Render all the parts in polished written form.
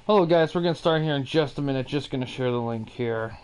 Hello guys, we're going to start here in just a minute. Just going to share the link here.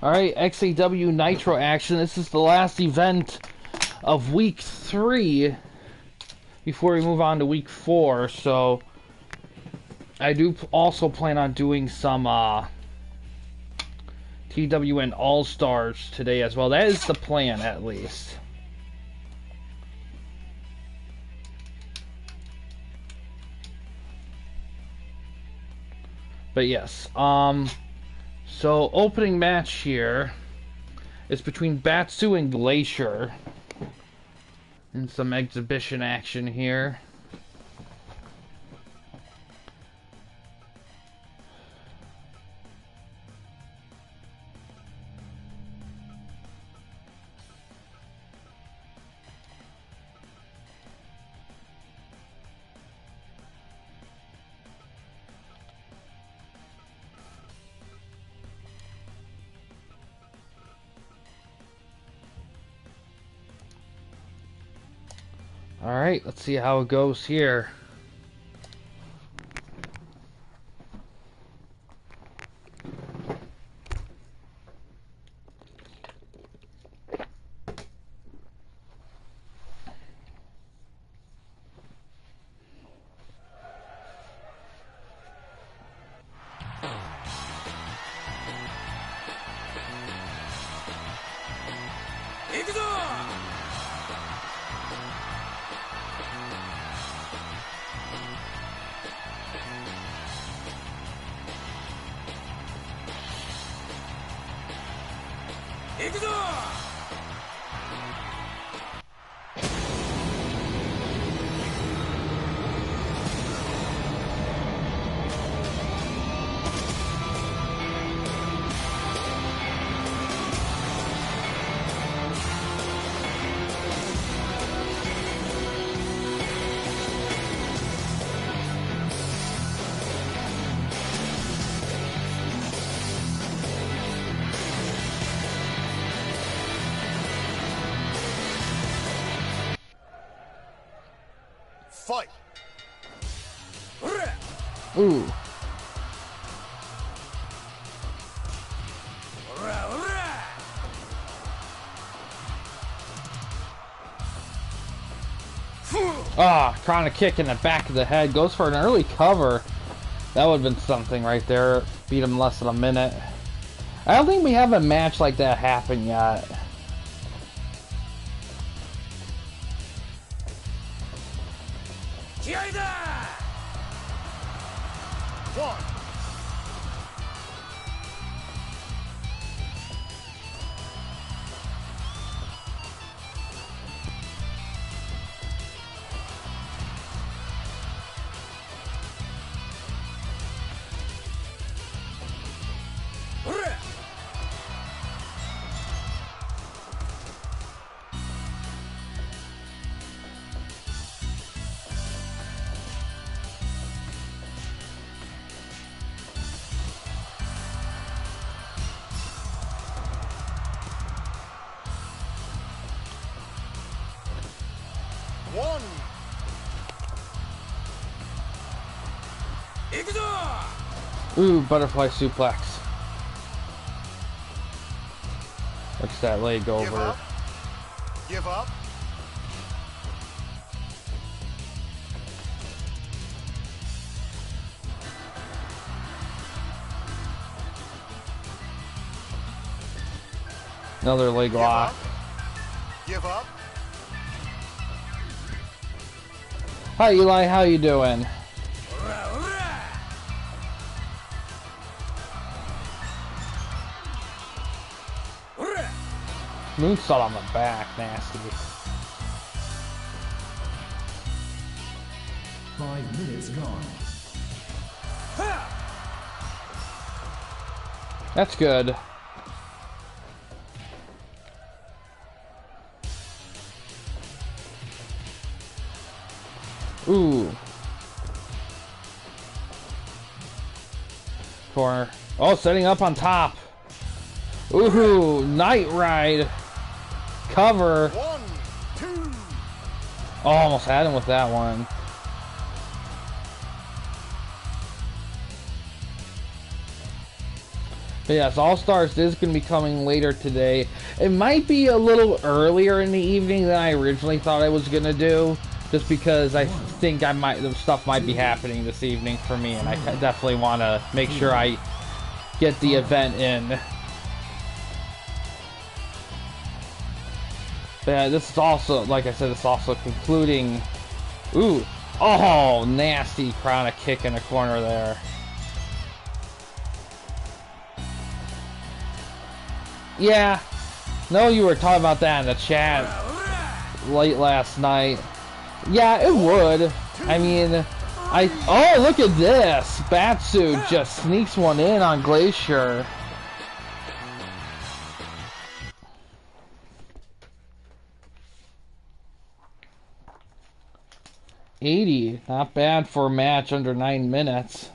Alright, XAW Nitro action. This is the last event of week 3 before we move on to week 4. So I do also plan on doing some TWN All-Stars today as well. That is the plan, at least. But yes, so opening match here is between Batsu and Glacier. And some exhibition action here. Alright, let's see how it goes here. Fight! Ooh. Ah, trying to kick in the back of the head. Goes for an early cover. That would have been something right there. Beat him less than a minute. I don't think we have a match like that happen yet. One. Ooh, butterfly suplex. Looks that leg over. Give up. Give up. Another leg lock. Give up. Hi Eli, how you doing? Moonsault on the back, nasty. 5 minutes gone. That's good. Ooh. Corner. Oh, setting up on top. Ooh, night ride. Cover. 1, 2. Oh, almost had him with that one. But yes, All Stars is going to be coming later today. It might be a little earlier in the evening than I originally thought I was going to do. Just because I think the stuff might be happening this evening for me. And I definitely want to make sure I get the event in. But yeah, this is also, like I said, it's also concluding. Ooh. Oh, nasty chronic kick in the corner there. Yeah, no, you were talking about that in the chat late last night. Yeah, it would. I mean, oh, look at this. Batsu just sneaks one in on Glacier. $80, not bad for a match under 9 minutes.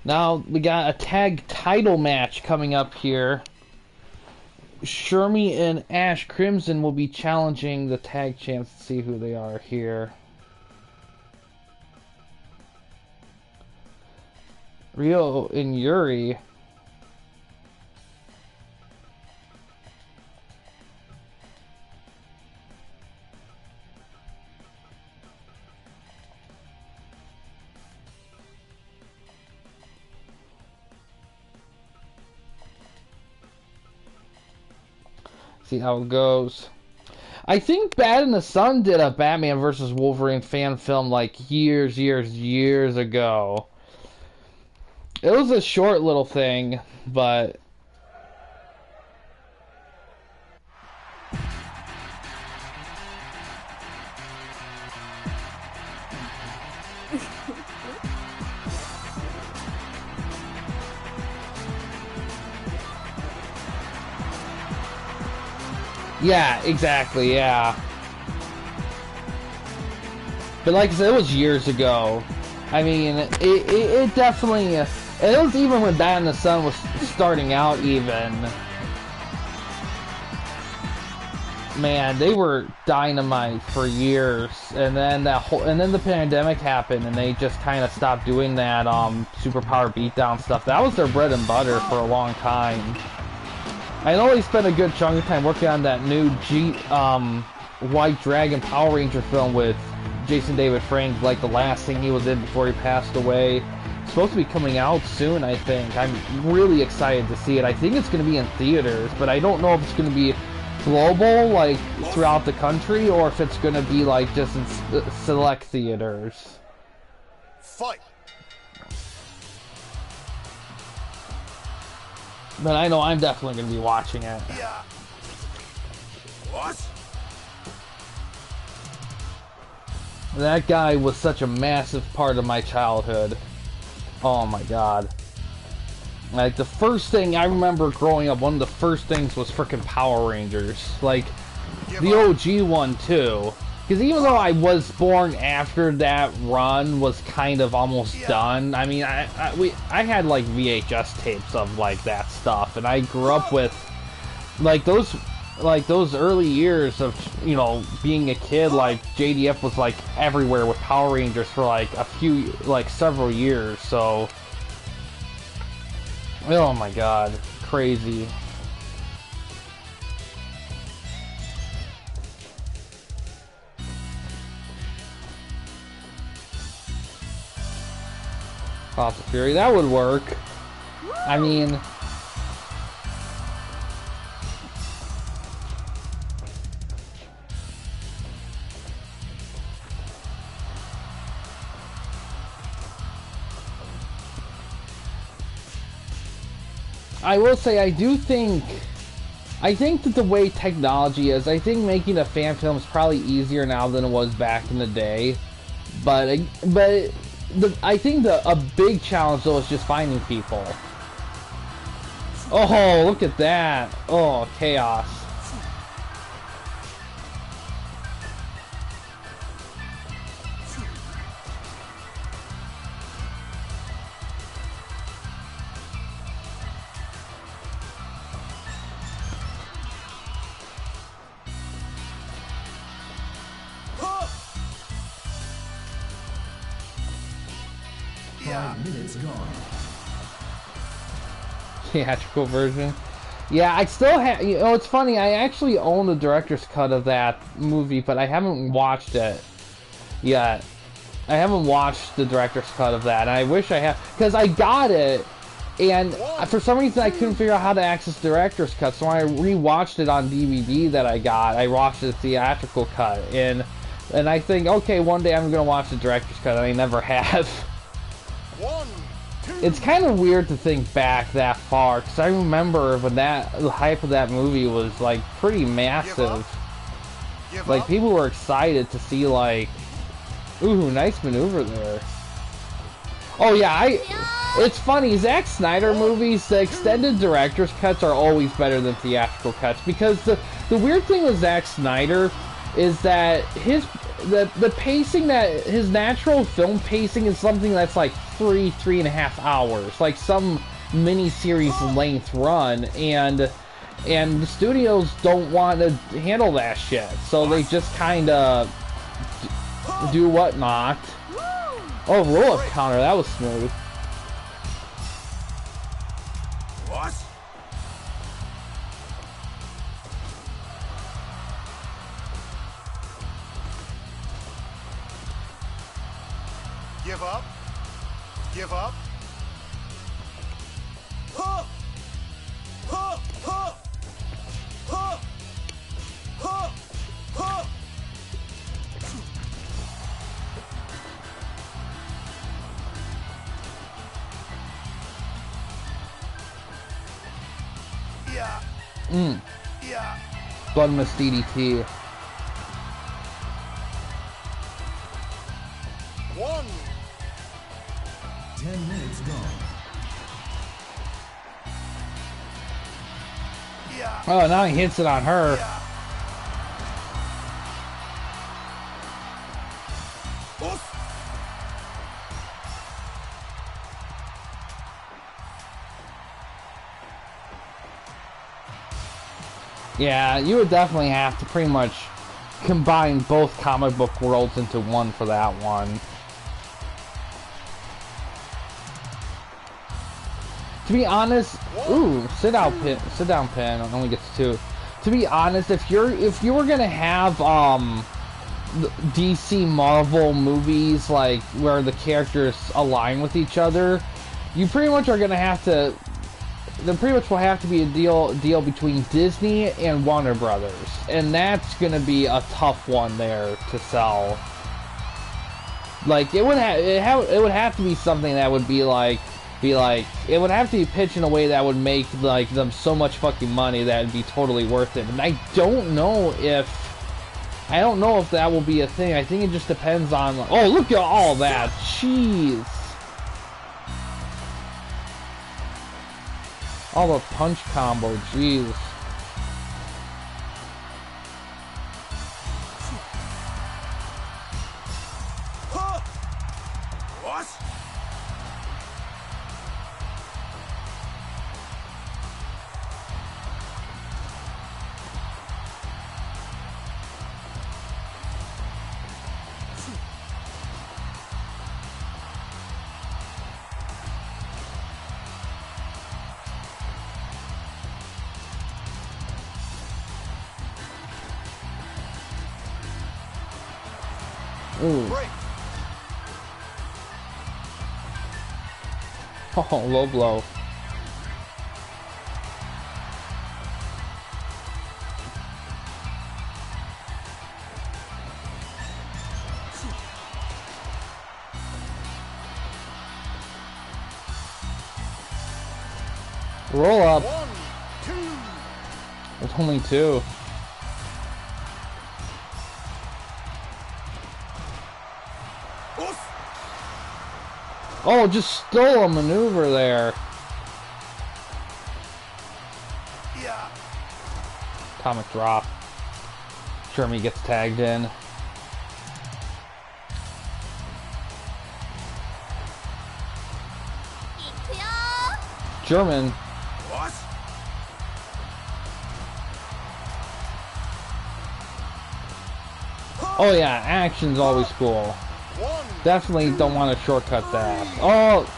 Now we got a tag title match coming up here. Shermie and Ash Crimson will be challenging the tag champs. Let's see who they are here. Ryo and Yuri. See how it goes. I think Bad in the Sun did a Batman vs. Wolverine fan film like years ago. It was a short little thing, but yeah, exactly, yeah. But like I said, it was years ago. I mean, it definitely... It was even when Bad in the Sun was starting out even. Man, they were dynamite for years. And then the pandemic happened and they just kind of stopped doing that superpower beatdown stuff. That was their bread and butter for a long time. I know he spent a good chunk of time working on that new White Dragon Power Ranger film with Jason David Frank, like the last thing he was in before he passed away. It's supposed to be coming out soon, I think. I'm really excited to see it. I think it's going to be in theaters, but I don't know if it's going to be global, like throughout the country, or if it's going to be like just in select theaters. Fight. But I know I'm definitely going to be watching it. Yeah. What? That guy was such a massive part of my childhood. Oh my god. Like, the first thing I remember growing up, one of the first things was frickin' Power Rangers. Like, the OG one, too. Because even though I was born after that run was kind of almost done, I mean, I had like VHS tapes of like that stuff, and I grew up with like those early years of, you know, being a kid. Like JDF was like everywhere with Power Rangers for like several years. So, oh my god, crazy. Lots of Fury. That would work. I mean... I will say, I think that the way technology is, I think making a fan film is probably easier now than it was back in the day. But I think a big challenge though is just finding people. Oh, look at that! Oh, chaos. Theatrical version. Yeah, I still have. You know, it's funny. I actually own the director's cut of that movie, but I haven't watched it yet. I haven't watched the director's cut of that, and I wish I had, because I got it, and for some reason I couldn't figure out how to access the director's cut. So when I rewatched it on DVD that I got, I watched the theatrical cut, and I think, okay, one day I'm gonna watch the director's cut, and I never have. It's kind of weird to think back that far, because I remember when the hype of that movie was, like, pretty massive. Like, people were excited to see, like, ooh, nice maneuver there. Oh, yeah, it's funny, Zack Snyder movies, the extended director's cuts are always better than theatrical cuts, because the weird thing with Zack Snyder is that the pacing, that his natural film pacing is something that's like 3.5 hours, like some mini-series length run, and the studios don't want to handle that shit, so they just kind of do whatnot. Oh, roll-up counter, that was smooth. What? Give up. Give up. Huh. Huh. Huh. Huh. Huh. Huh. Yeah. Yeah. Bloodless DDT. 1. 10 minutes gone. Yeah. Oh, now he hits it on her. Yeah. Oof. Yeah, you would definitely have to pretty much combine both comic book worlds into one for that one. To be honest, ooh, sit down pin only gets 2. To be honest, if you were gonna have DC Marvel movies like where the characters align with each other, you pretty much are gonna have to. There pretty much will have to be a deal between Disney and Warner Brothers, and that's gonna be a tough one there to sell. Like it would have to be something that would be like it would have to be pitched in a way that would make like them so much fucking money that it'd be totally worth it. And I don't know if that will be a thing. I think it just depends on. Oh, look at all that, jeez. All the punch combo, jeez. What? Ooh. Break. Oh, low blow. Roll up. 1, 2. With only 2. Us. Oh, just stole a maneuver there. Yeah. Atomic drop. Jeremy gets tagged in. German. Us. Oh yeah, action's always cool. 1. Definitely don't want to shortcut that. Oh,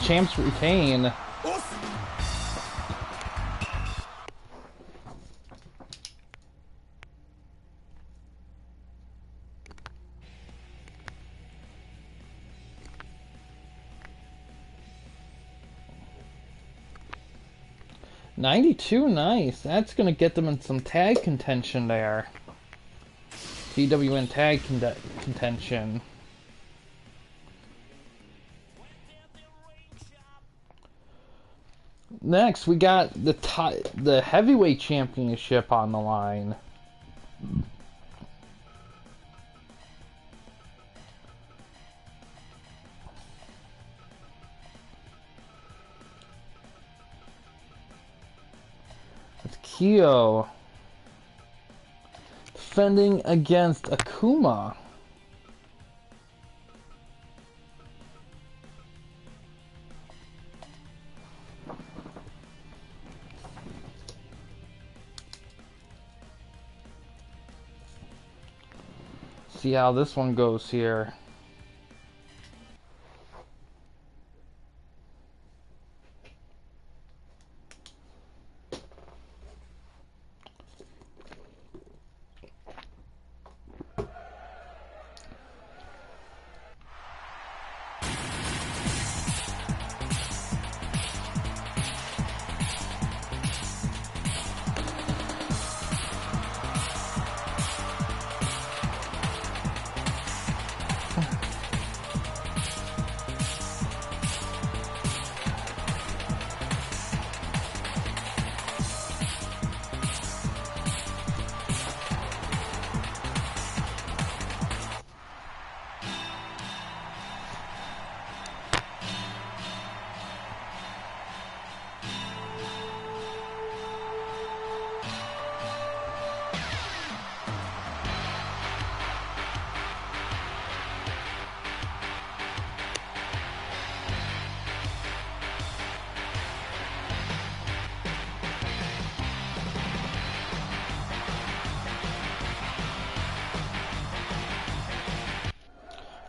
champs retain. Us. $92, nice. That's gonna get them in some tag contention there. TWN tag contention. Next, we got the heavyweight championship on the line. It's Kyo defending against Akuma. See how this one goes here.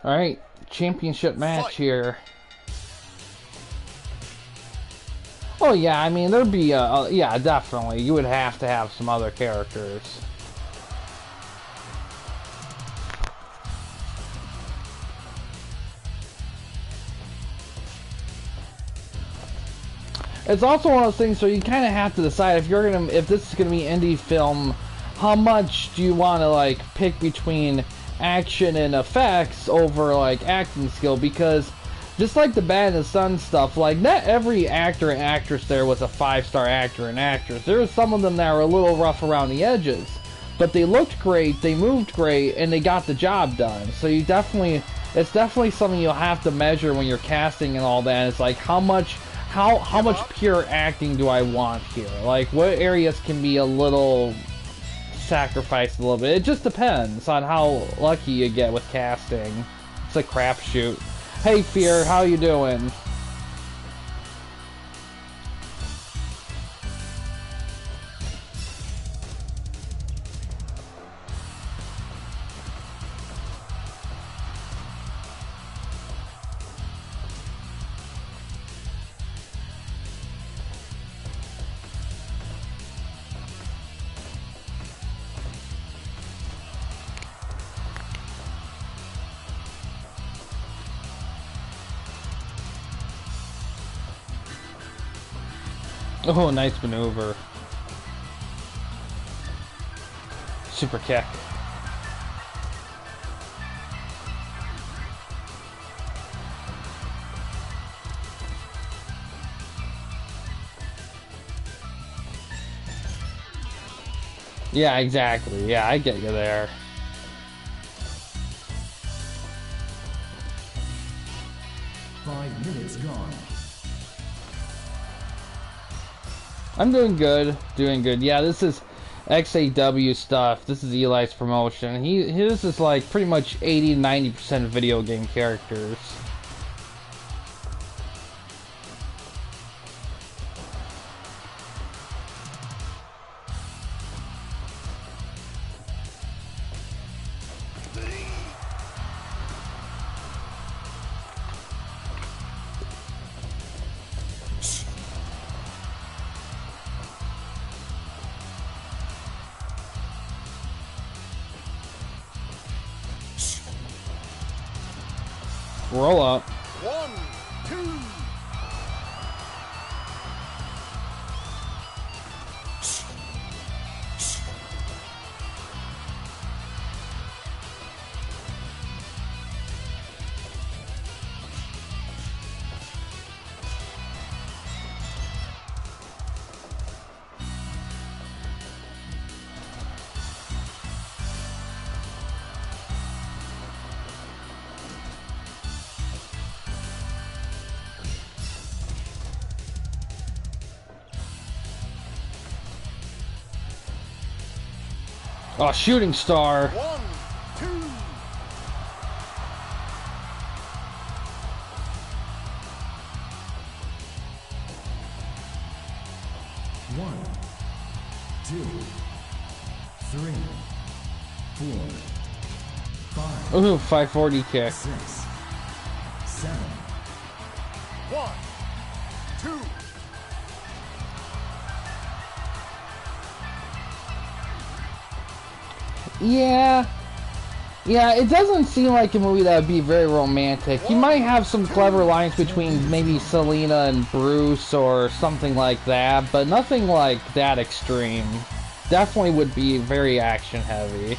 Alright, championship match here. Oh yeah, I mean, there'd be, yeah, definitely. You would have to have some other characters. It's also one of those things, so you kind of have to decide if this is gonna be indie film, how much do you want to like pick between action and effects over like acting skill, because just like the Bad and the Sun stuff, like not every actor and actress there was a 5-star actor and actress. There were some of them that were a little rough around the edges, but they looked great, they moved great, and they got the job done. So it's definitely something you'll have to measure when you're casting and all that. It's like how much pure acting do I want here? Like what areas can be a little sacrificed a little bit. It just depends on how lucky you get with casting. It's a crapshoot. Hey Fear, how you doing? Oh, nice maneuver. Super kick. Yeah, exactly. Yeah, I get you there. Gone. I'm doing good. Doing good. Yeah, this is XAW stuff. This is Eli's promotion. His is like pretty much 80-90% video game characters. Roll up. 1, 2. Oh, shooting star. 1, 2. One, two, three, 4, 5, Ooh, 540 kick. 6, 7. 1, 2. Yeah. Yeah, it doesn't seem like a movie that would be very romantic. You might have some clever lines between maybe Selena and Bruce or something like that, but nothing like that extreme. Definitely would be very action heavy.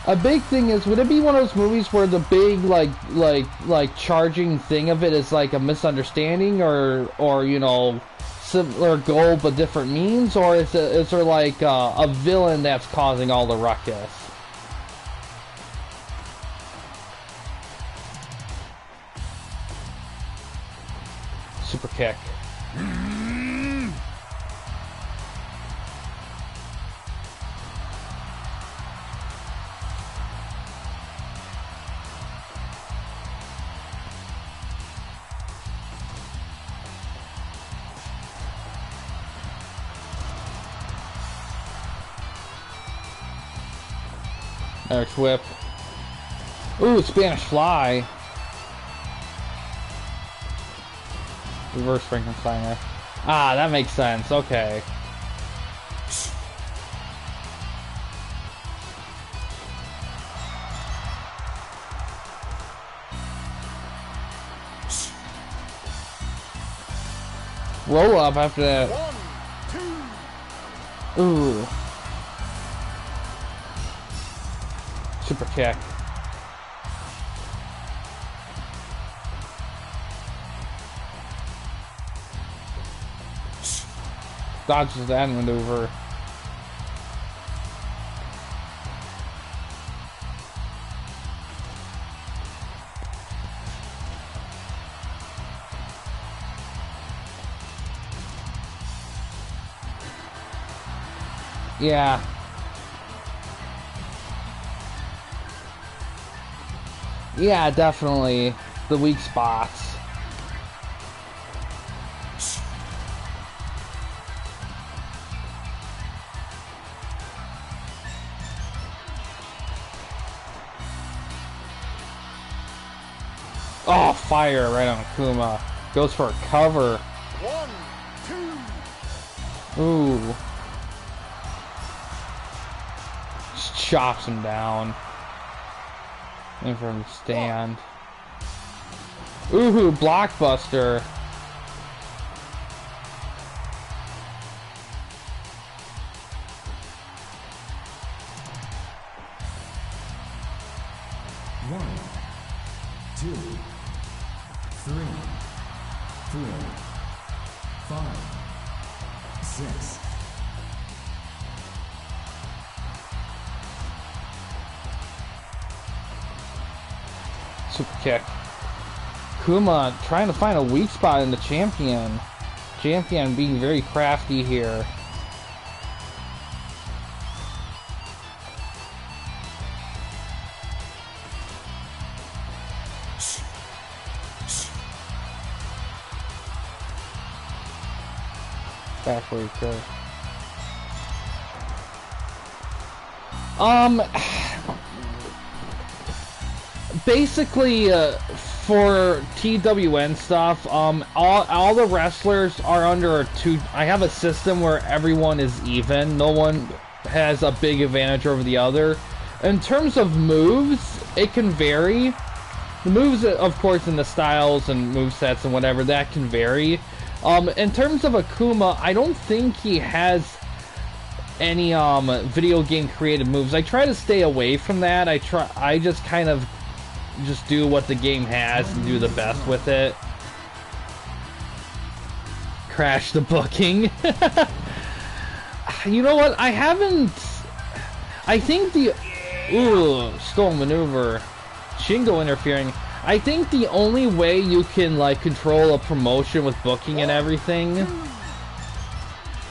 A big thing is, would it be one of those movies where the big like charging thing of it is like a misunderstanding or you know, similar goal but different means, or is there like a villain that's causing all the ruckus? Super kick. Irish whip. Ooh, Spanish fly. Reverse Frankensteiner. Ah, that makes sense. Okay. Roll up after that. 1, 2. Ooh. Super kick. Dodges that maneuver. Yeah. Yeah, definitely the weak spots. Oh, fire right on Kuma. Goes for a cover. 1, 2. Ooh. Just chops him down. In from stand. Ooh, blockbuster. 1, 2, 3, 4, 5, 6. Super kick. Kuma trying to find a weak spot in the champion. Champion being very crafty here. Backward curve. Basically, for TWN stuff, all the wrestlers are under I have a system where everyone is even. No one has a big advantage over the other. In terms of moves, it can vary. The moves, of course, and the styles and movesets and whatever, that can vary. In terms of Akuma, I don't think he has any video game created moves. I try to stay away from that. I just kind of just do what the game has and do the best with it. Crash the booking. You know what? I think the stole maneuver. Shingo interfering. I think the only way you can like control a promotion with booking and everything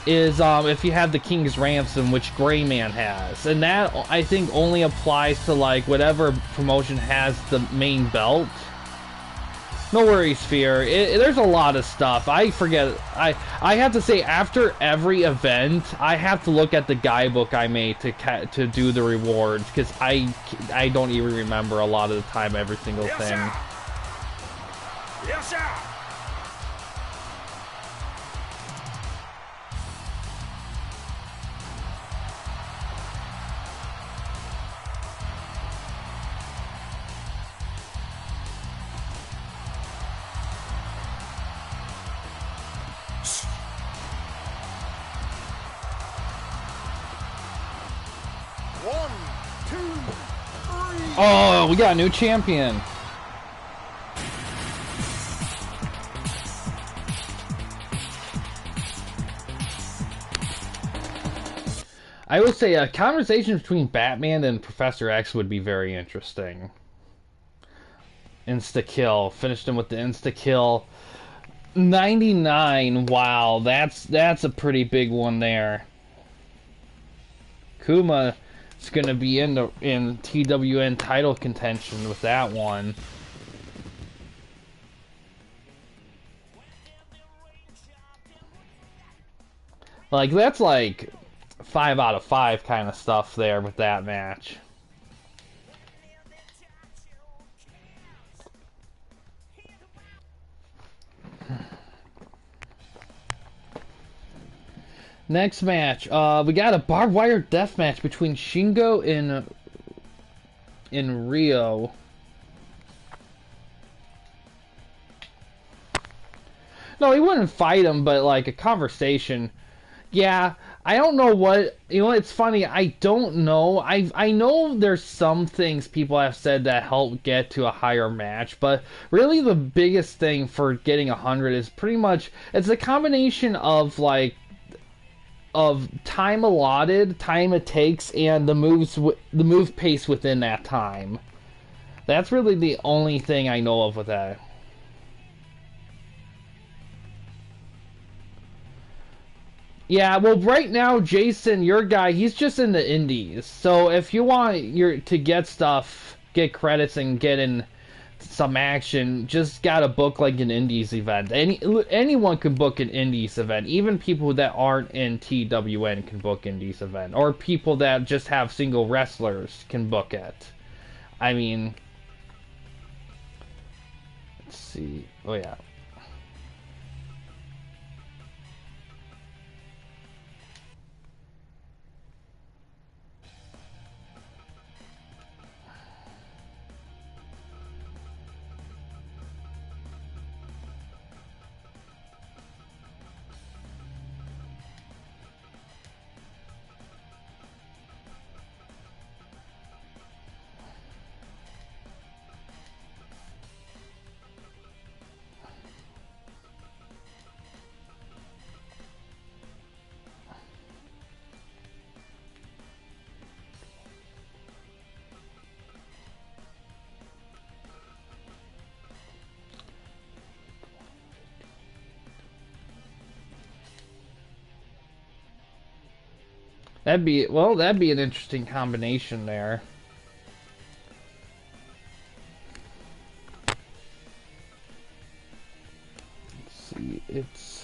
is if you have the King's Ransom, which Gray Man has, and that I think only applies to like whatever promotion has the main belt. No worries, Fear. There's a lot of stuff. I forget. I have to say, after every event, I have to look at the guidebook I made to do the rewards, because I don't even remember a lot of the time every single thing. Yes, sir. 1, 2, 3. Oh, we got a new champion. I would say a conversation between Batman and Professor X would be very interesting. Insta-kill. Finished him with the insta-kill. 99. Wow, that's a pretty big one there. Kuma is going to be in TWN title contention with that one. Like, that's like 5 out of 5 kind of stuff there with that match. Next match, we got a barbed wire death match between Shingo and Rio. No, he wouldn't fight him, but like a conversation. Yeah, I don't know what, you know, it's funny, I don't know. I know there's some things people have said that help get to a higher match, but really the biggest thing for getting 100 is pretty much, it's a combination of like, of time allotted, time it takes, and the move pace within that time. That's really the only thing I know of with that. Yeah, well, right now, Jason, your guy, he's just in the indies. So if you want to get stuff, get credits, and get in some action, just gotta book like an indies event. Anyone can book an indies event. Even people that aren't in TWN can book indies event, or people that just have single wrestlers can book it. I mean, let's see. Oh yeah. That'd be, well, that'd be an interesting combination there. Let's see, it's...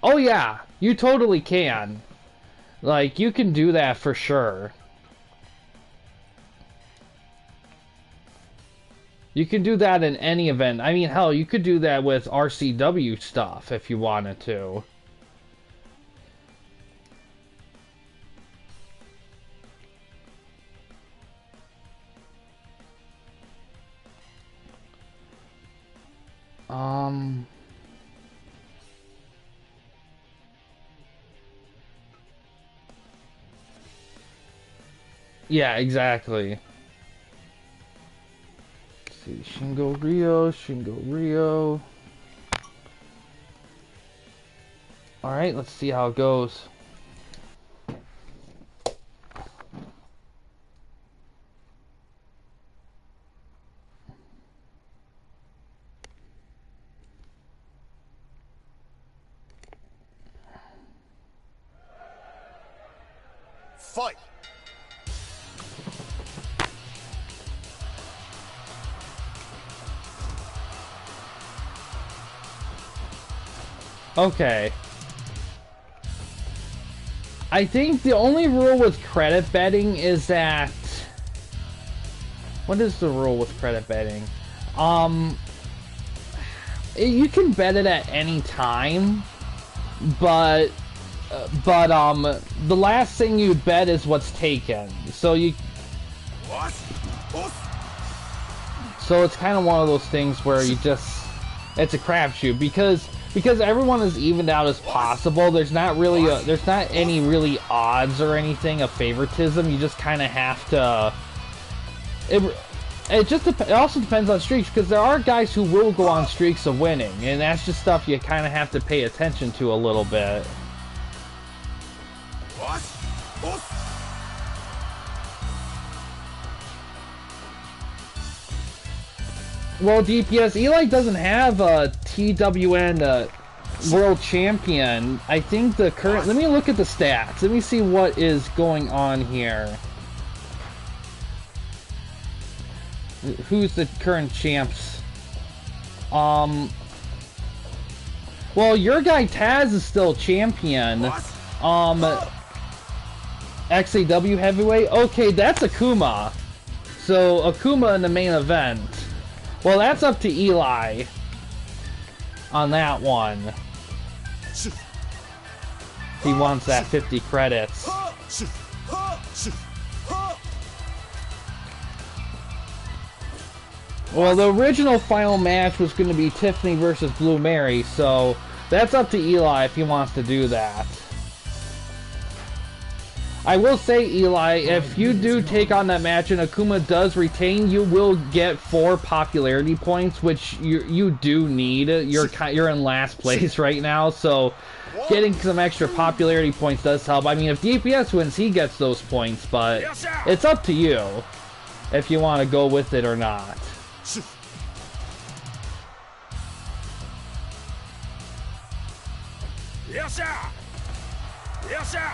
Oh yeah, you totally can. Like, you can do that for sure. You can do that in any event. I mean, hell, you could do that with RCW stuff if you wanted to. Yeah, exactly. Let's see, Shingo Rio. Alright, let's see how it goes. Fight! Okay. I think the only rule with credit betting is that... What is the rule with credit betting? You can bet it at any time, but the last thing you bet is what's taken. So you... So it's kind of one of those things where you just... It's a crapshoot, because everyone is evened out as possible. There's not really there's not any really odds or anything of favoritism. You just kind of have to. It also depends on streaks, because there are guys who will go on streaks of winning, and that's just stuff you kind of have to pay attention to a little bit. Well, DPS, Eli doesn't have a TWN world champion. I think the current... Let me look at the stats. Let me see what is going on here. Who's the current champs? Well, your guy Taz is still champion. XAW heavyweight? Okay, that's Akuma. So, Akuma in the main event. Well, that's up to Eli on that one. He wants that 50 credits. Well, the original final match was going to be Tiffany versus Blue Mary, so that's up to Eli if he wants to do that. I will say, Eli, if you do take on that match and Akuma does retain, you will get 4 popularity points, which you do need. You're in last place right now, so getting some extra popularity points does help. I mean, if DPS wins, he gets those points, but it's up to you if you want to go with it or not. Yes, sir! Yes, sir!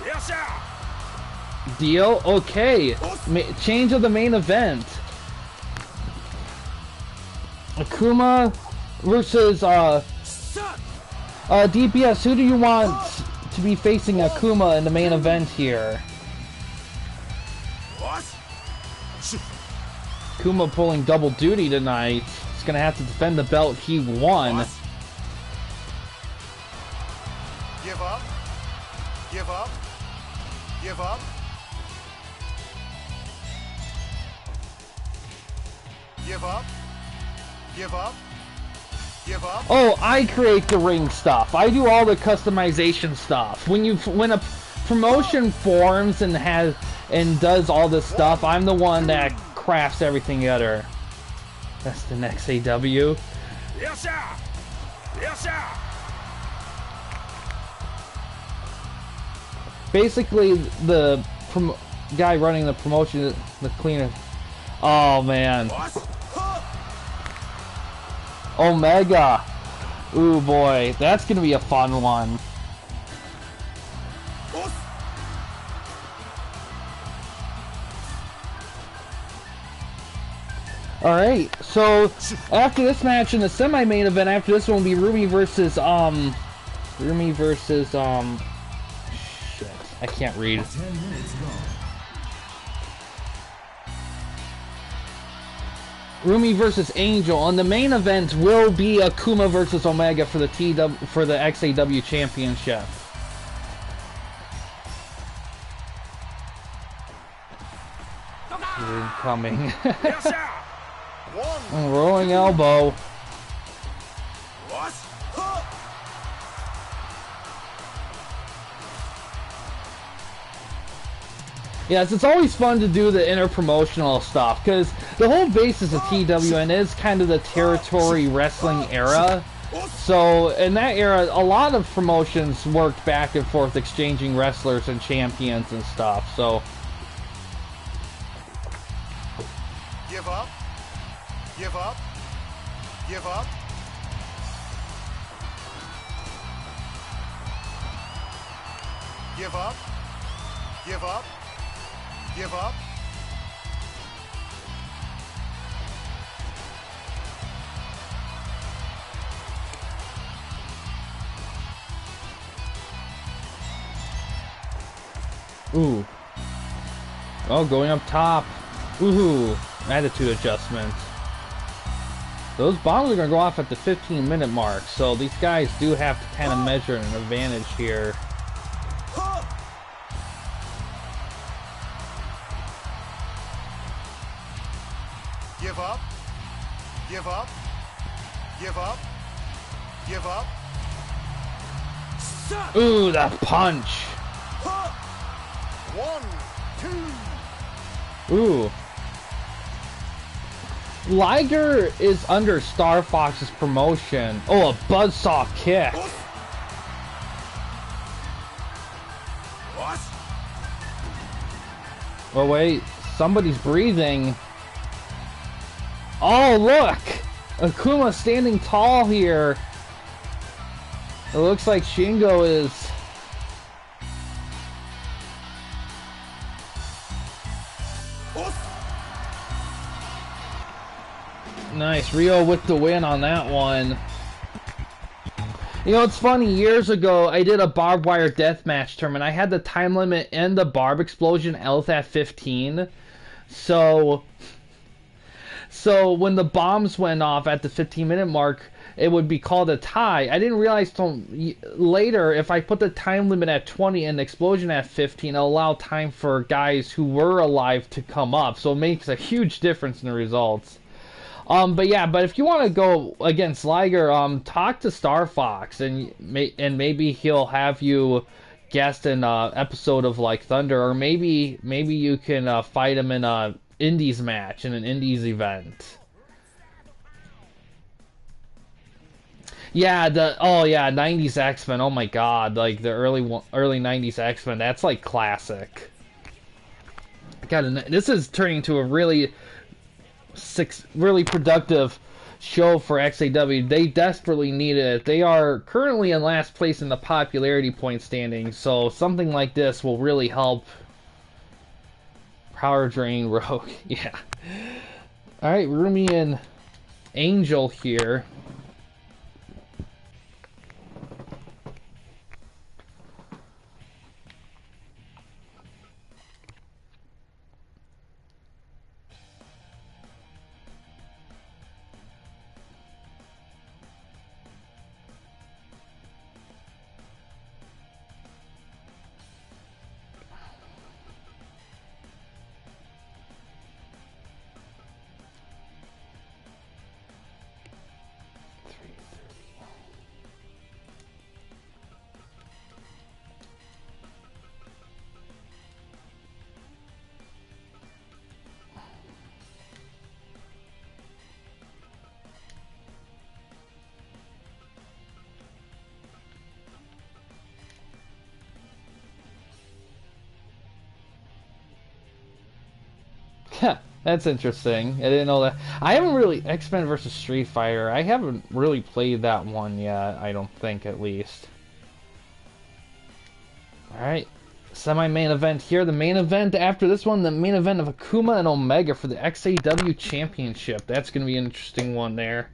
Yes, sir! Deal? Okay. Change of the main event. Akuma versus DPS. Who do you want to be facing Akuma in the main event here? Akuma pulling double duty tonight. He's gonna have to defend the belt he won. Give up. Give up. Give up. Give up. Give up. Give up. Oh, I create the ring stuff. I do all the customization stuff. When a promotion forms and does all this stuff, I'm the one that crafts everything together. Best in XAW. Yes, sir. Yes, sir. Basically, the guy running the promotion, the cleaner. Oh man, Omega. Ooh boy, that's gonna be a fun one. Alright, so after this match in the semi-main event, after this one will be Rumi versus, shit, I can't read. 10 minutes gone. Rumi versus Angel, and the main event will be Akuma versus Omega for the XAW Championship. Incoming. Yes, sir. One. Rolling elbow. What? Yes, it's always fun to do the interpromotional stuff, because the whole basis of TWN is kind of the territory wrestling era. So, in that era, a lot of promotions worked back and forth exchanging wrestlers and champions and stuff, so... Give up. Give up. Give up. Give up. Give up. Give up. Ooh. Oh, going up top. Ooh. Attitude adjustment. Those bombs are going to go off at the 15-minute mark, so these guys do have to kind of measure an advantage here. Give up. Give up. Give up. Give up. Ooh, that punch. 1, 2. Ooh. Liger is under Star Fox's promotion. Oh, a buzzsaw kick. What? Oh, wait. Somebody's breathing. Oh, look! Akuma standing tall here. It looks like Shingo is... Nice, Rio with the win on that one. You know, it's funny, years ago, I did a barbed wire deathmatch tournament. I had the time limit and the barb explosion out at 15. So when the bombs went off at the 15-minute mark, it would be called a tie. I didn't realize till later, if I put the time limit at 20 and the explosion at 15, it'll allow time for guys who were alive to come up. So it makes a huge difference in the results. But yeah, but if you want to go against Liger, talk to Star Fox, and maybe he'll have you guest an episode of like Thunder, or maybe you can fight him in a Indies match in an Indies event. Yeah, 90s X-Men. Oh my God, like the early 90s X-Men. That's like classic. This is turning into a really productive show for XAW. They desperately need it. They are currently in last place in the popularity point standing, so something like this will really help. Power Drain Rogue. Yeah. Alright, Rumi and Angel here. That's interesting. I didn't know that. I haven't really X-Men versus Street Fighter. I haven't really played that one yet. I don't think, at least. All right, semi-main event here. The main event after this one, the main event of Akuma and Omega for the XAW Championship. That's gonna be an interesting one there.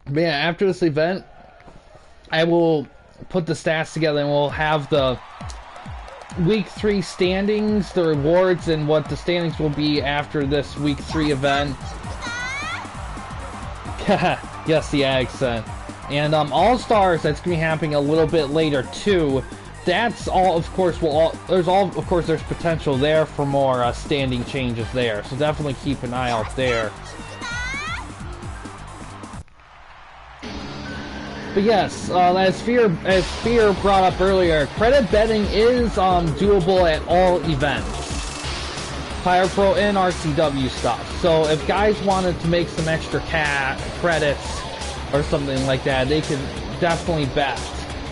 But yeah, after this event, I will put the stats together and we'll have the Week 3 standings, the rewards, and what the standings will be after this Week 3 event. Yes, the accent. And All-Stars, that's going to be happening a little bit later too. That's all, of course, there's potential there for more standing changes there. So definitely keep an eye out there. But yes, as Fear brought up earlier, credit betting is doable at all events. Fire Pro and RCW stuff. So if guys wanted to make some extra credits or something like that, they could definitely bet,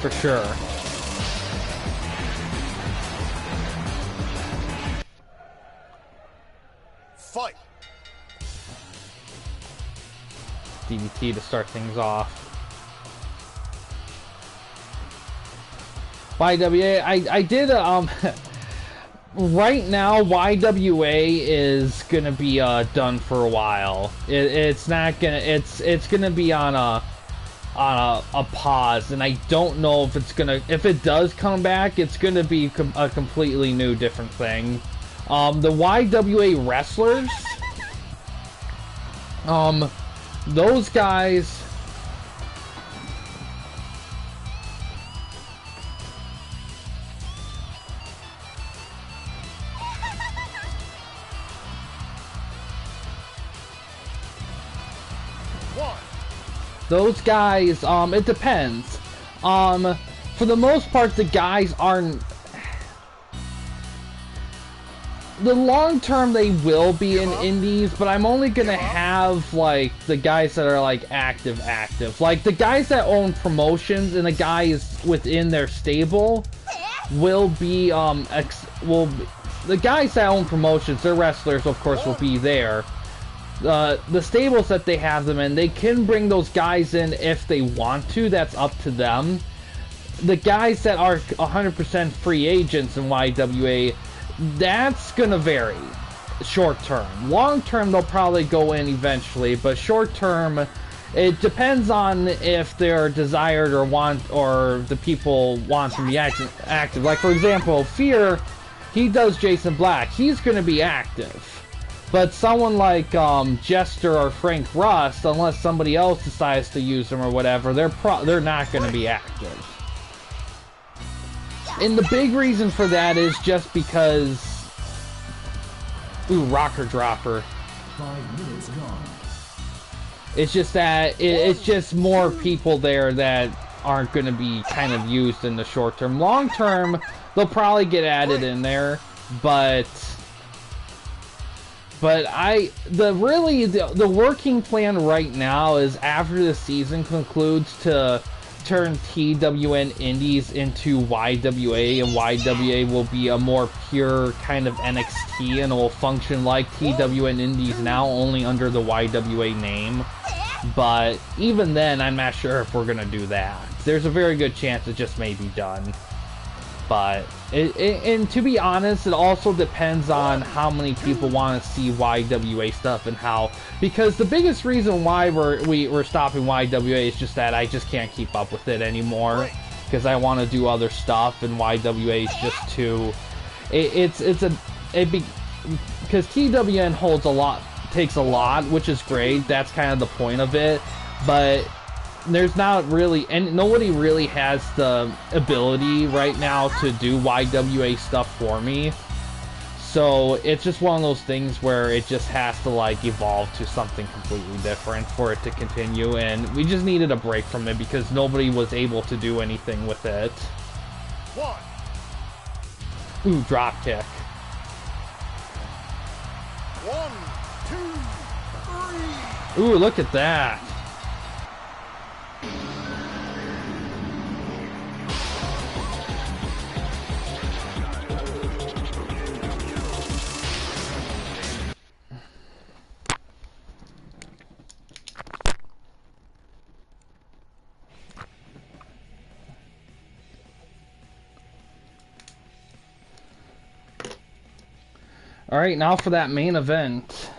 for sure. Fight. DDT to start things off. YWA, I did right now YWA is gonna be done for a while. It's not gonna it's gonna be on a pause, and I don't know if it's gonna, if it does come back, it's gonna be a completely new different thing. The YWA wrestlers, those guys, it depends. For the most part, the guys aren't. The long term, they will be in indies, but I'm only gonna have like the guys that are like active. Like the guys that own promotions and the guys within their stable will be the guys that own promotions, their wrestlers, of course, will be there. The stables that they have them in, they can bring those guys in if they want to. That's up to them. The guys that are 100% free agents in YWA, that's gonna vary. Short term. Long term, they'll probably go in eventually, but short term, it depends on if they're desired or want, or the people want to be active. Like, for example, Fear, he does Jason Black. He's gonna be active. But someone like Jester or Frank Rust, unless somebody else decides to use them or whatever, they're not going to be active. And the big reason for that is just because... Ooh, Rocker Dropper. 5 minutes gone. It's just that it's just more people there that aren't going to be kind of used in the short term. Long term, they'll probably get added in there, but the working plan right now is, after the season concludes, to turn TWN Indies into YWA, and YWA will be a more pure kind of NXT, and it will function like TWN Indies now, only under the YWA name. But even then, I'm not sure if we're gonna do that. There's a very good chance it just may be done. But, and to be honest, it also depends on how many people want to see YWA stuff and how, because the biggest reason why we're stopping YWA is just that I just can't keep up with it anymore, because I want to do other stuff, and YWA is just too, because TWN holds a lot, takes a lot, which is great, that's kind of the point of it, but there's not really, and nobody really has the ability right now to do YWA stuff for me. So it's just one of those things where it just has to like evolve to something completely different for it to continue, and we just needed a break from it because nobody was able to do anything with it. Ooh, drop kick. 1, 2, 3. Ooh, look at that. All right, now for that main event.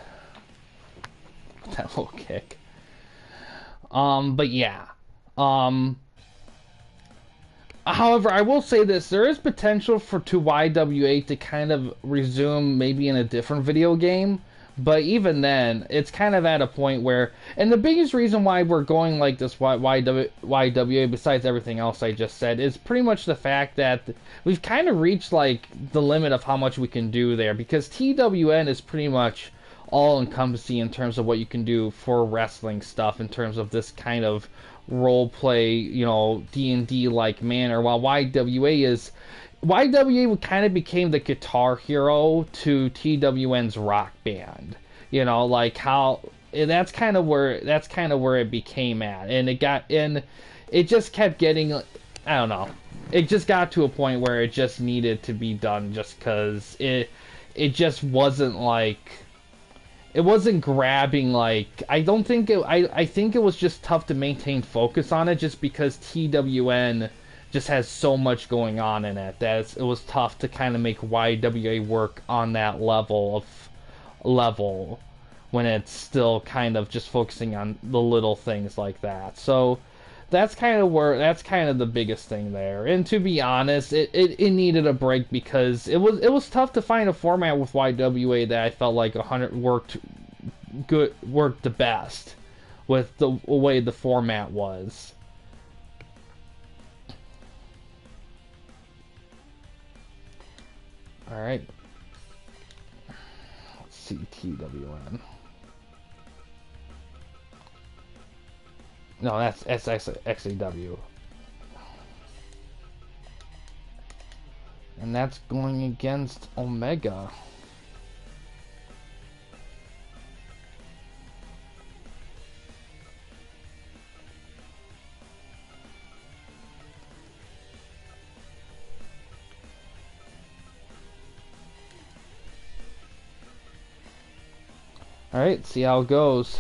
That little kick. But yeah. However, I will say this: there is potential for YWA to kind of resume maybe in a different video game. But even then, it's kind of at a point where, and the biggest reason why we're going like this YWA, besides everything else I just said, is pretty much the fact that we've kind of reached like the limit of how much we can do there, because TWN is pretty much all-encompassing in terms of what you can do for wrestling stuff, in terms of this kind of role play, you know, D&D like manner, while YWA kind of became the Guitar Hero to TWN's Rock Band. You know, like how that's kind of where it became at, and it just kept getting, I don't know, it just got to a point where it just needed to be done, just because it just wasn't like, it wasn't grabbing. Like, I think it was just tough to maintain focus on it, just because TWN just has so much going on in it that it was tough to kind of make YWA work on that level when it's still kind of just focusing on the little things like that. So that's kind of the biggest thing there. And to be honest, it needed a break, because it was tough to find a format with YWA that I felt like 100 worked the best with the way the format was. All right. Let's see, TWN. No, that's XAW. And that's going against Omega. Alright, see how it goes.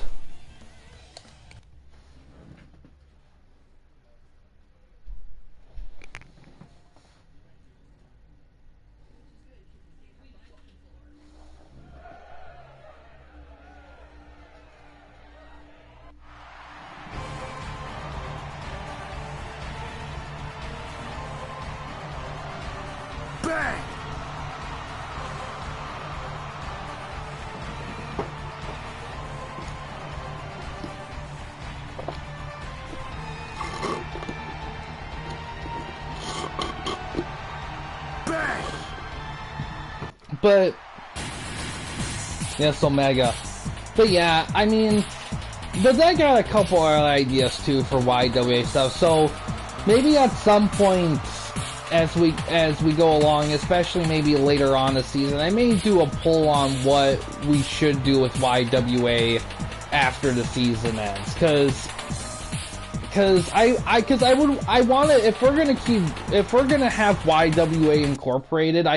Bang! But yes, Omega. But yeah, I mean, but I got a couple other ideas too for YWA stuff. So maybe at some point as we go along, especially maybe later on the season, I may do a poll on what we should do with YWA after the season ends, because I want to, if we're gonna have YWA incorporated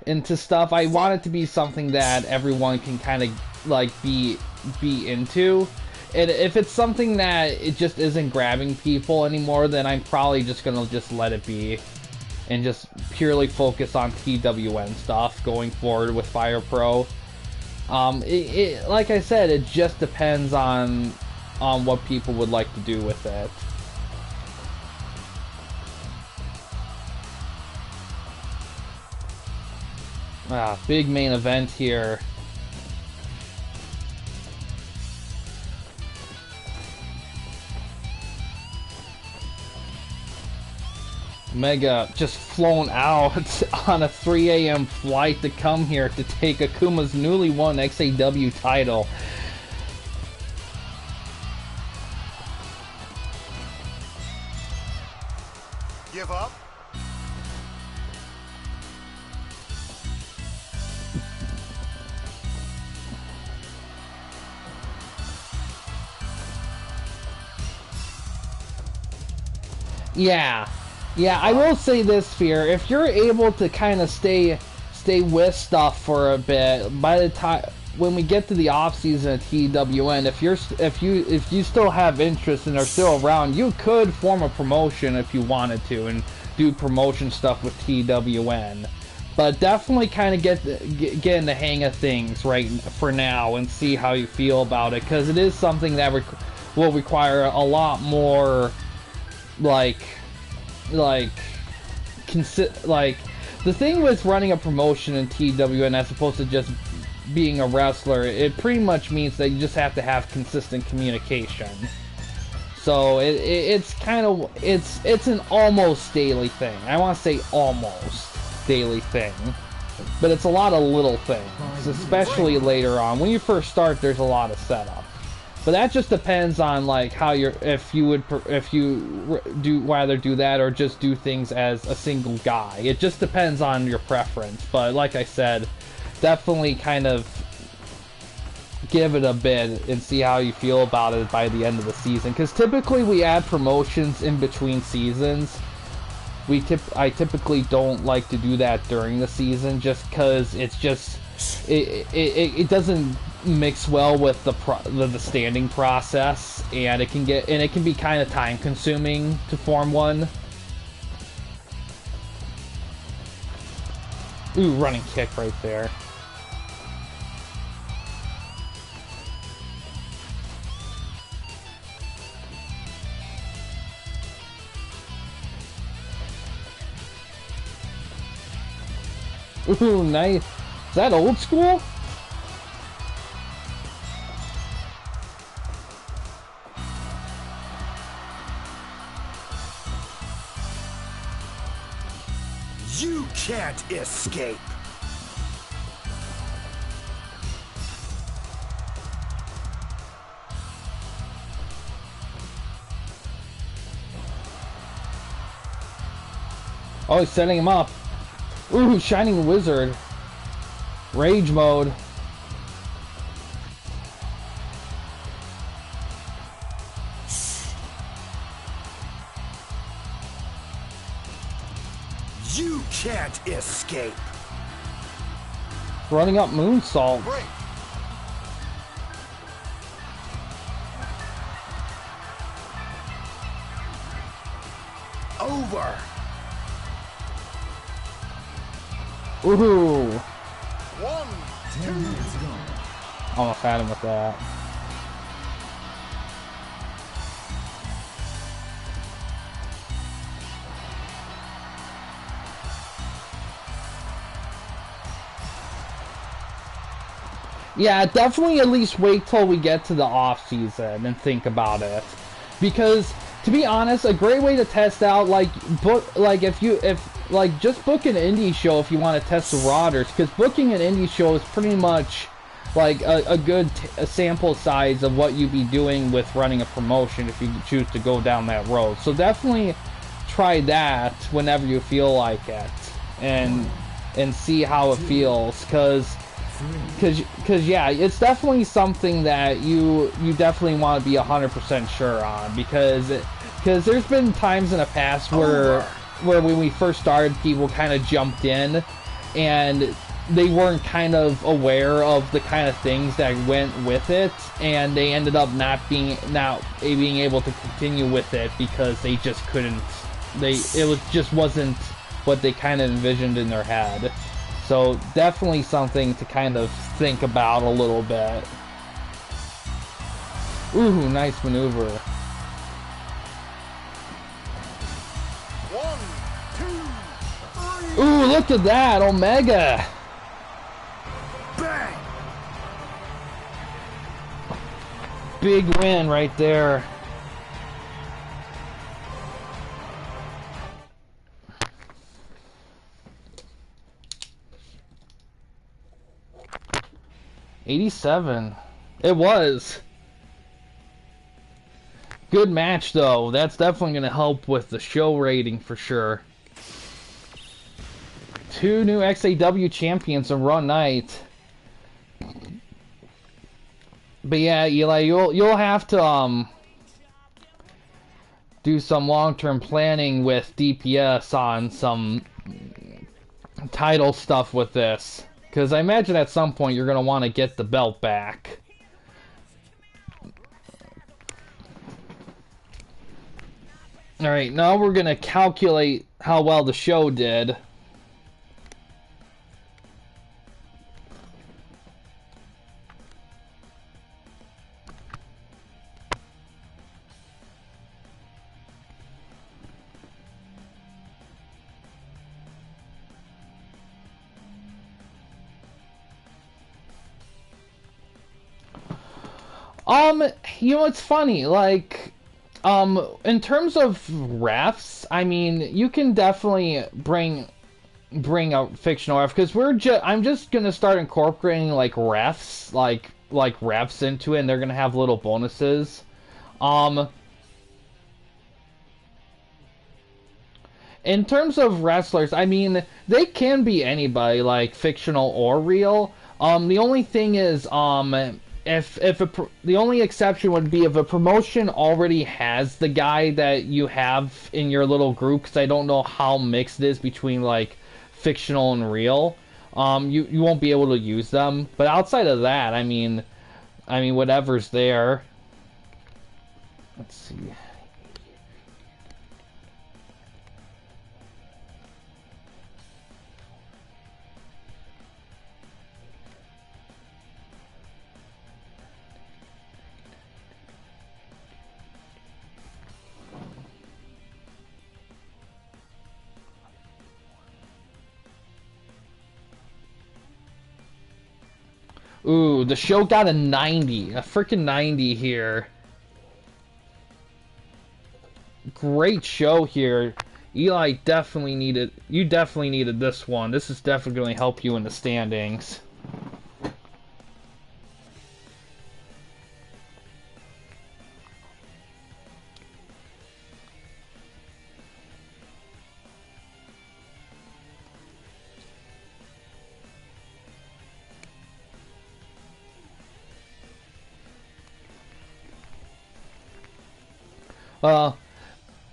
into stuff, I want it to be something that everyone can kind of like be into. And if it's something that it just isn't grabbing people anymore, then I'm probably just gonna let it be and just purely focus on TWN stuff going forward with Fire Pro. Like I said, it just depends on what people would like to do with it. Big main event here. Omega just flown out on a 3 a.m. flight to come here to take Akuma's newly won XAW title. Give up. Yeah, I will say this, Fear. If you're able to kind of stay with stuff for a bit, by the time when we get to the off season at TWN, if you still have interest and are still around, you could form a promotion if you wanted to and do promotion stuff with TWN. But definitely kind of get in the hang of things right for now and see how you feel about it, because it is something that will require a lot more like the thing with running a promotion in TWN as opposed to just being a wrestler, it pretty much means that you just have to have consistent communication. So it's kind of it's an almost daily thing. I want to say almost daily thing, but it's a lot of little things, especially later on. When you first start, there's a lot of setup, but that just depends on like how you're, if you do rather do that or just do things as a single guy. It just depends on your preference. But like I said, definitely kind of give it a bit and see how you feel about it by the end of the season, because typically we add promotions in between seasons. I typically don't like to do that during the season, just because it's just it doesn't mix well with the standing process, and it can be kind of time consuming to form one. Ooh, running kick right there. Ooh, nice. Is that old school? You can't escape. Oh, he's setting him up. Ooh, Shining Wizard. Rage mode. You can't escape. Running up moonsault. Break. Over. Ooh. 1, 10 minutes gone. Almost had him with that. Yeah, definitely at least wait till we get to the off season and think about it, because to be honest, a great way to test out just book an indie show if you want to test the routers, because booking an indie show is pretty much like a good sample size of what you'd be doing with running a promotion if you choose to go down that road. So definitely try that whenever you feel like it, and see how it feels, because yeah, it's definitely something that you definitely want to be 100% sure on, because there's been times in the past where when we first started, people kind of jumped in and they weren't kind of aware of the kind of things that went with it, and they ended up not being able to continue with it because they just couldn't. Just wasn't what they kind of envisioned in their head. So definitely something to kind of think about a little bit. Ooh, nice maneuver. 1, 2, 3. Ooh, look at that, Omega. Bang. Big win right there. $87. It was. Good match, though. That's definitely going to help with the show rating for sure. 2 new XAW champions in one night. But yeah, Eli, you'll have to do some long-term planning with DPS on some title stuff with this. Because I imagine at some point you're going to want to get the belt back. Alright, now we're going to calculate how well the show did. You know, it's funny, like, in terms of refs, I mean, you can definitely bring a fictional ref, because I'm just gonna start incorporating, like, refs, like refs into it, and they're gonna have little bonuses. Um, in terms of wrestlers, I mean, they can be anybody, like fictional or real. The only thing is, the only exception would be if a promotion already has the guy that you have in your little group, because I don't know how mixed it is between like fictional and real. You won't be able to use them. But outside of that, I mean whatever's there. Let's see. Ooh, the show got a 90. A freaking 90 here. Great show here. Eli definitely needed... You definitely needed this one. This is definitely going to help you in the standings.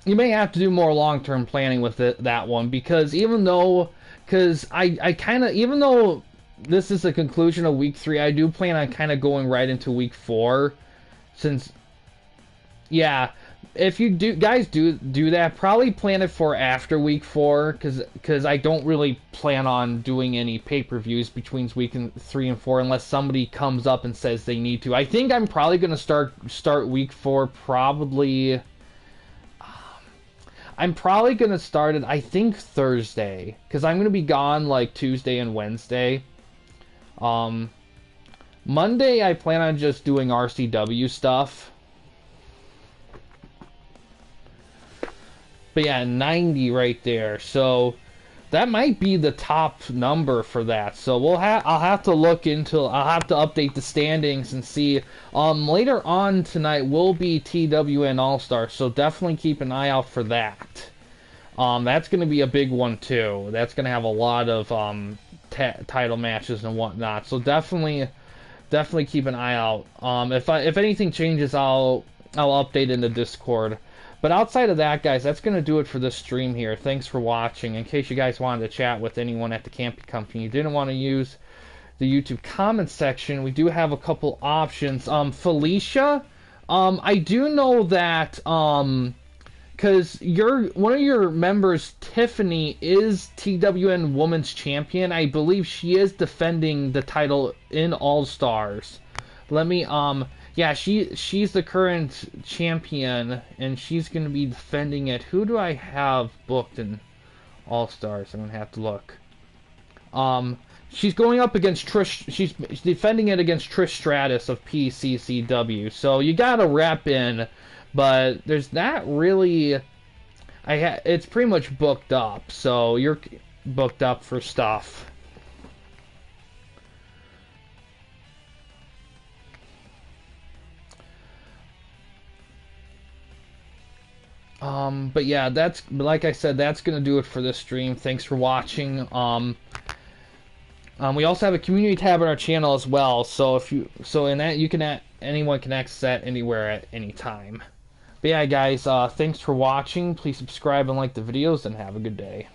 You may have to do more long-term planning with that one, because I kind of, even though this is the conclusion of week 3, I do plan on kind of going right into week 4, since, yeah, if you guys do that, probably plan it for after week 4, because I don't really plan on doing any pay-per-views between week 3 and 4 unless somebody comes up and says they need to. I think I'm probably going to start week 4 probably. I'm probably going to start it, I think, Thursday, because I'm going to be gone, like, Tuesday and Wednesday. Monday, I plan on just doing RCW stuff. But yeah, 90 right there, so that might be the top number for that. So I'll have to update the standings and see. Later on tonight will be TWN All-Star, so definitely keep an eye out for that. That's going to be a big one too. That's going to have a lot of title matches and whatnot. So definitely keep an eye out. If anything changes, I'll update in the Discord. But outside of that, guys, that's going to do it for this stream here. Thanks for watching. In case you guys wanted to chat with anyone at the camping company, you didn't want to use the YouTube comment section, we do have a couple options. Felicia, I do know that, because one of your members, Tiffany, is TWN Women's Champion. I believe she is defending the title in All Stars. Let me, yeah, she's the current champion, and she's going to be defending it. Who do I have booked in All Stars? I'm going to have to look. She's going up against Trish. She's defending it against Trish Stratus of PCCW. So you got a rep in, but there's not really. It's pretty much booked up. So you're booked up for stuff. But yeah, like I said, that's gonna do it for this stream. Thanks for watching. We also have a community tab on our channel as well. So in that anyone can access that anywhere at any time. But yeah, guys, thanks for watching. Please subscribe and like the videos, and have a good day.